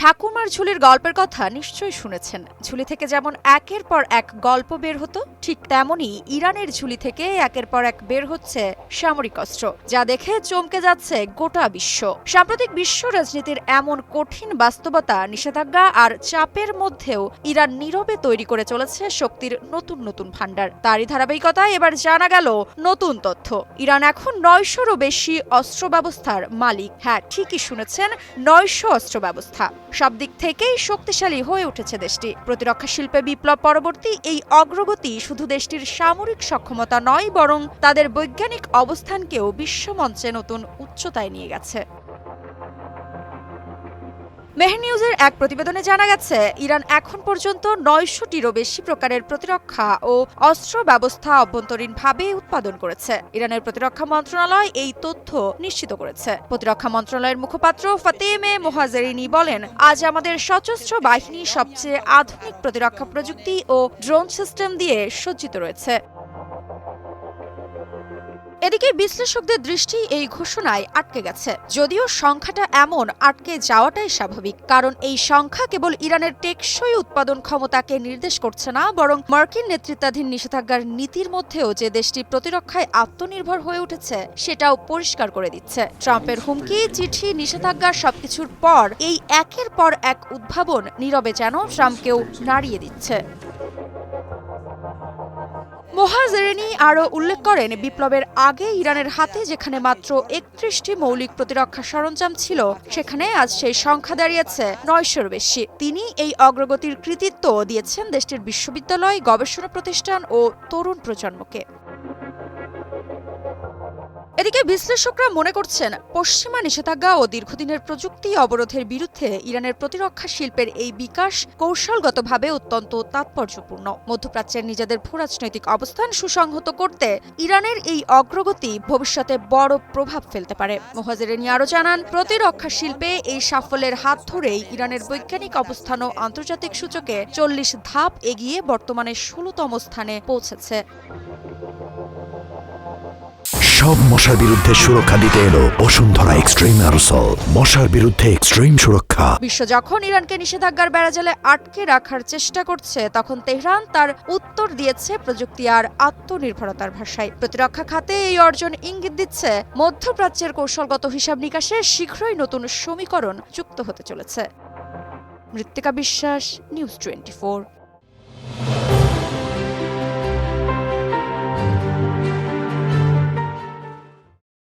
ঠাকুমার ঝুলির গল্পের কথা নিশ্চয়ই শুনেছেন। ঝুলি থেকে যেমন একের পর এক গল্প বের হতো, ঠিক তেমনই ইরানের ঝুলি থেকে একের পর এক বের হচ্ছে সামরিক অস্ত্র, যা দেখে চমকে যাচ্ছে গোটা বিশ্ব। সাম্প্রতিক বিশ্ব রাজনীতির এমন কঠিন বাস্তবতা, নিষেধাজ্ঞা আর চাপের মধ্যেও ইরান নীরবে তৈরি করে চলেছে শক্তির নতুন নতুন ভান্ডার। তারই ধারাবাহিকতায় এবার জানা গেল নতুন তথ্য। ইরান এখন ৯০০রও বেশি অস্ত্র ব্যবস্থার মালিক। হ্যাঁ, ঠিকই শুনেছেন, ৯০০ অস্ত্র ব্যবস্থা। সব দিক থেকেই শক্তিশালী হয়ে উঠেছে দেশটি। প্রতিরক্ষা শিল্পে বিপ্লব পরবর্তী এই অগ্রগতি শুধু দেশটির সামরিক সক্ষমতা নয়, বরং তাদের বৈজ্ঞানিক অবস্থানকেও বিশ্বমঞ্চে নতুন উচ্চতায় নিয়ে গেছে। মেহের নিউজের এক প্রতিবেদনে জানা গেছে, ইরান এখন পর্যন্ত ৯০০টিরও বেশি প্রকারের প্রতিরক্ষা ও অস্ত্র ব্যবস্থা অভ্যন্তরীণভাবে উৎপাদন করেছে। ইরানের প্রতিরক্ষা মন্ত্রণালয় এই তথ্য নিশ্চিত করেছে। প্রতিরক্ষা মন্ত্রণালয়ের মুখপাত্র ফাতেমে মোহাজেরিনি বলেন, আজ আমাদের সশস্ত্র বাহিনী সবচেয়ে আধুনিক প্রতিরক্ষা প্রযুক্তি ও ড্রোন সিস্টেম দিয়ে সজ্জিত রয়েছে। এদিকে বিশ্লেষকদের দৃষ্টি এই ঘোষণায় আটকে গেছে। যদিও সংখ্যাটা এমন, আটকে যাওয়াটাই স্বাভাবিক, কারণ এই সংখ্যা কেবল ইরানের টেকসই উৎপাদন ক্ষমতাকে নির্দেশ করছে না, বরং মার্কিন নেতৃত্বাধীন নিষেধাজ্ঞার নীতির মধ্যেও যে দেশটি প্রতিরক্ষায় আত্মনির্ভর হয়ে উঠেছে সেটাও পরিষ্কার করে দিচ্ছে। ট্রাম্পের হুমকি, চিঠি, নিষেধাজ্ঞা সবকিছুর পর এই একের পর এক উদ্ভাবন নীরবে যেন ট্রাম্পকেও নাড়িয়ে দিচ্ছে। মোহাজেরিনি আরও উল্লেখ করেন, বিপ্লবের আগে ইরানের হাতে যেখানে মাত্র ৩১টি মৌলিক প্রতিরক্ষা সরঞ্জাম ছিল, সেখানে আজ সেই সংখ্যা দাঁড়িয়েছে ৯০০-র বেশি। তিনি এই অগ্রগতির কৃতিত্ব দিয়েছেন দেশটির বিশ্ববিদ্যালয়, গবেষণা প্রতিষ্ঠান ও তরুণ প্রজন্মকে। এদিকে বিশ্লেষকরা মনে করছেন, পশ্চিমা নিষেধাজ্ঞা ও দীর্ঘদিনের প্রযুক্তি অবরোধের বিরুদ্ধে ইরানের প্রতিরক্ষা শিল্পের এই বিকাশ কৌশলগতভাবে অত্যন্ত তাৎপর্যপূর্ণ। মধ্যপ্রাচ্যের নিজেদের ভূরাজনৈতিক অবস্থান সুসংহত করতে ইরানের এই অগ্রগতি ভবিষ্যতে বড় প্রভাব ফেলতে পারে। মোহাজেরিনি আরও জানান, প্রতিরক্ষা শিল্পে এই সাফল্যের হাত ধরেই ইরানের বৈজ্ঞানিক অবস্থানও আন্তর্জাতিক সূচকে ৪০ ধাপ এগিয়ে বর্তমানে ১৬তম স্থানে পৌঁছেছে। সব মশার বিরুদ্ধে সুরক্ষা দিতে এলো বসুন্ধরা এক্সট্রিম অ্যারোসল। মশার বিরুদ্ধে এক্সট্রিম সুরক্ষা। বিশ্ব যখন ইরানকে নিষেধাজ্ঞার বেড়াজালে আটকে রাখার চেষ্টা করছে, তখন তেহরান তার উত্তর দিয়েছে প্রযুক্তি আর আত্মনির্ভরতার ভাষায়। প্রতিরক্ষা খাতে এই অর্জন ইঙ্গিত দিচ্ছে মধ্যপ্রাচ্যের কৌশলগত হিসাব নিকাশে শীঘ্রই নতুন সমীকরণ যুক্ত হতে চলেছে। মৃত্তিকা বিশ্বাস, নিউজ 24।